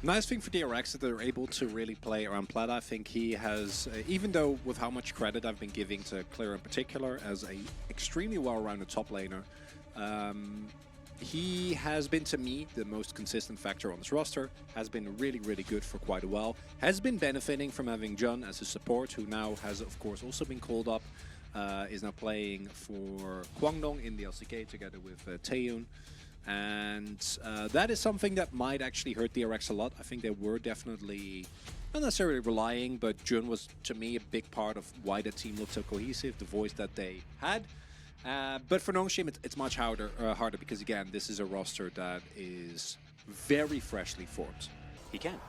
Nice thing for DRX that they're able to really play around Plata. I think he has, even though with how much credit I've been giving to Clear in particular as a extremely well-rounded top laner, he has been, to me, the most consistent factor on this roster, has been really, really good for quite a while, has been benefiting from having Jun as a support, who now has, of course, also been called up, is now playing for Guangdong in the LCK together with Taeyun. And that is something that might actually hurt DRX a lot. I think they were definitely not necessarily relying, but Jun was, to me, a big part of why the team looked so cohesive, the voice that they had. But for Nongshim, it's much harder because, again, this is a roster that is very freshly formed. He can.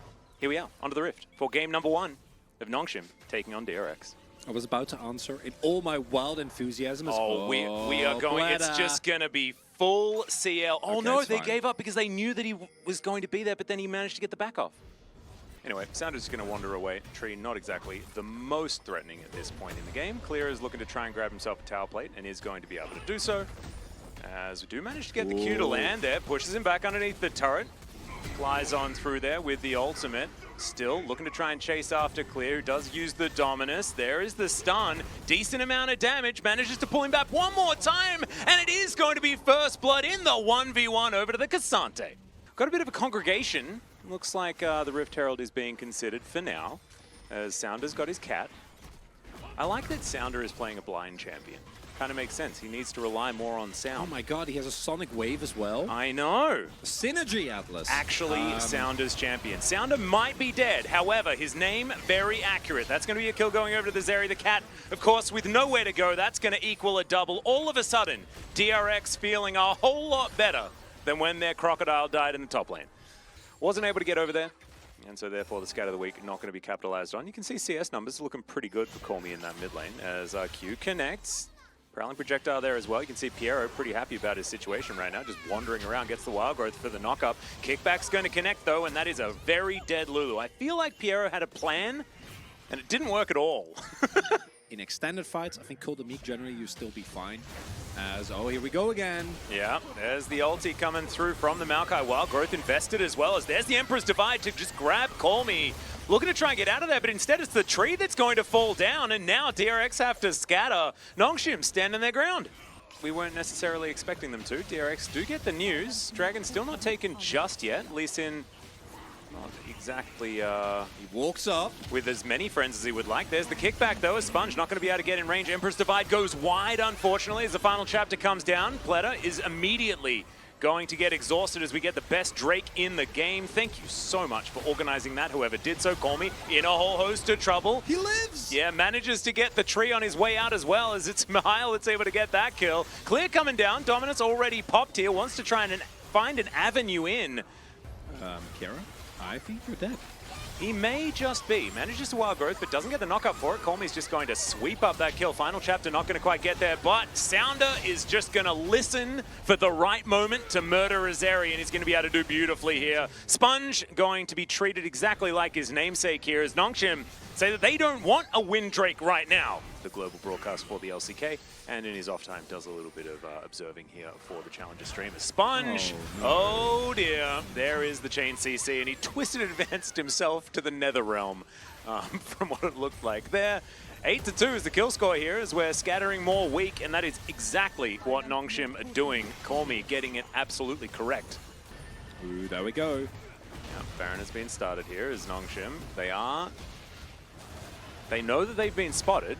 Here we are, onto the Rift for game number 1 of Nongshim taking on DRX. I was about to answer in all my wild enthusiasm. We are going. Plata. It's just going to be full CL. Oh, okay, no, they fine. gave up because they knew that he was going to be there, but then he managed to get the back off. Anyway, Sounder's going to wander away. Tree not exactly the most threatening at this point in the game. Clear is looking to try and grab himself a tower plate and is going to be able to do so. As we do manage to get the Q to land there, pushes him back underneath the turret. Flies on through there with the ultimate. Still looking to try and chase after Clear, who does use the Dominus. There is the stun. Decent amount of damage. Manages to pull him back one more time. And it is going to be first blood in the 1v1 over to the Cassante. Got a bit of a congregation. Looks like the Rift Herald is being considered for now, as Sounder's got his cat. I like that Sounder is playing a blind champion. Kind of makes sense. He needs to rely more on sound. Oh my god, he has a Sonic Wave as well. I know. Synergy Atlas. Actually, Sounder's champion. Sounder might be dead. However, his name, very accurate. That's going to be a kill going over to the Zeri. The cat, of course, with nowhere to go, that's going to equal a double. All of a sudden, DRX feeling a whole lot better than when their Crocodile died in the top lane. Wasn't able to get over there. And so therefore the scat of the week not going to be capitalized on. You can see CS numbers looking pretty good for Call Me in that mid lane as Q connects. Prowling projectile there as well. You can see Piero pretty happy about his situation right now, just wandering around, gets the wild growth for the knock-up. Kickback's going to connect though, and that is a very dead Lulu. I feel like Piero had a plan, and it didn't work at all. In extended fights, I think Cold and Meek generally you still be fine. As, oh, here we go again. Yeah, there's the ulti coming through from the Maokai. Wild growth invested as well as there's the Emperor's Divide to just grab Call Me. Looking to try and get out of there, but instead it's the tree that's going to fall down, and now DRX have to scatter. Nongshim standing their ground. We weren't necessarily expecting them to. DRX do get the news. Dragon still not taken just yet, at least in not exactly He walks up with as many friends as he would like. There's the kickback though, as Sponge not going to be able to get in range. Emperor's Divide goes wide, unfortunately, as the final chapter comes down. Pleta is immediately going to get exhausted as we get the best Drake in the game. Thank you so much for organizing that, whoever did so. Call Me in a whole host of trouble. He lives! Yeah, manages to get the tree on his way out as well, as it's Mihile that's able to get that kill. Clear coming down. Dominance already popped here. Wants to try and find an avenue in. Kara, I think you're dead. He may just be. Manages to wild growth, but doesn't get the knockup for it. Call Me's just going to sweep up that kill. Final chapter not going to quite get there, but Sounder is just going to listen for the right moment to murder Azeri, and he's going to be able to do beautifully here. Sponge going to be treated exactly like his namesake here, as Nongshim say that they don't want a win Drake right now. The global broadcast for the LCK, and in his off time does a little bit of observing here for the Challenger streamer. Sponge, oh dear, there is the chain CC, and he twisted advanced himself to the Nether Realm from what it looked like there. 8-2 is the kill score here as we're scattering more weak, and that is exactly what Nongshim are doing. Call Me getting it absolutely correct. Ooh, there we go. Yeah, Baron has been started here as Nongshim. They know that they've been spotted.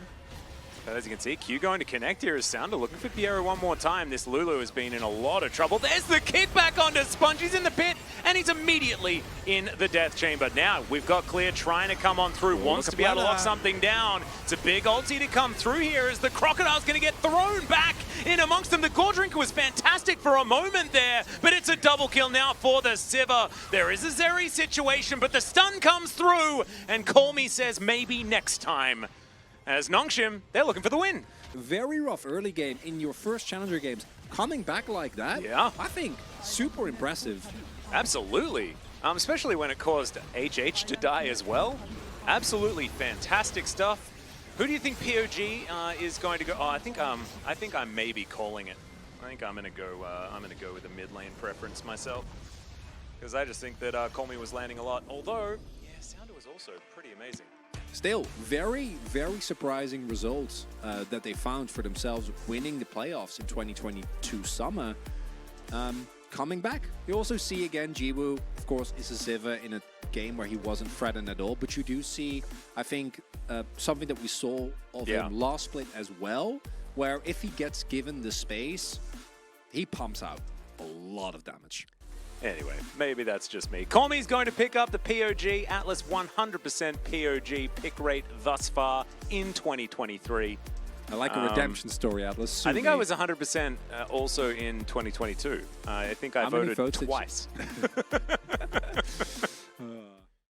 But as you can see, Q going to connect here as Sounder looking for Piero one more time. This Lulu has been in a lot of trouble. There's the kickback onto Sponge. He's in the pit, and he's immediately in the death chamber. Now, we've got Clear trying to come on through. Wants to be able to lock something down. It's a big ulti to come through here as the Crocodile's going to get thrown back in amongst them. The Gore Drinker was fantastic for a moment there, but it's a double kill now for the Sivir. There is a Zeri situation, but the stun comes through, and Call Me says maybe next time. As Nongshim, they're looking for the win. Very rough early game in your first Challenger games. Coming back like that, yeah, I think super impressive. Absolutely, especially when it caused HH to die as well. Absolutely fantastic stuff. Who do you think POG is going to go? Oh, I think I may be calling it. I think I'm gonna go with a mid lane preference myself. because I just think that Colmy was landing a lot. Although, yeah, Sounder was also pretty amazing. Still, very, very surprising results that they found for themselves winning the playoffs in 2022 summer. Coming back, you also see again Jiwoo, of course, is a Ziva in a game where he wasn't threatened at all. But you do see, I think, something that we saw of him last split as well, where if he gets given the space, he pumps out a lot of damage. Anyway, maybe that's just me. Colmy's going to pick up the POG. Atlas 100% POG pick rate thus far in 2023. I like a redemption story, Atlas. I think I was 100% also in 2022. I think I voted twice.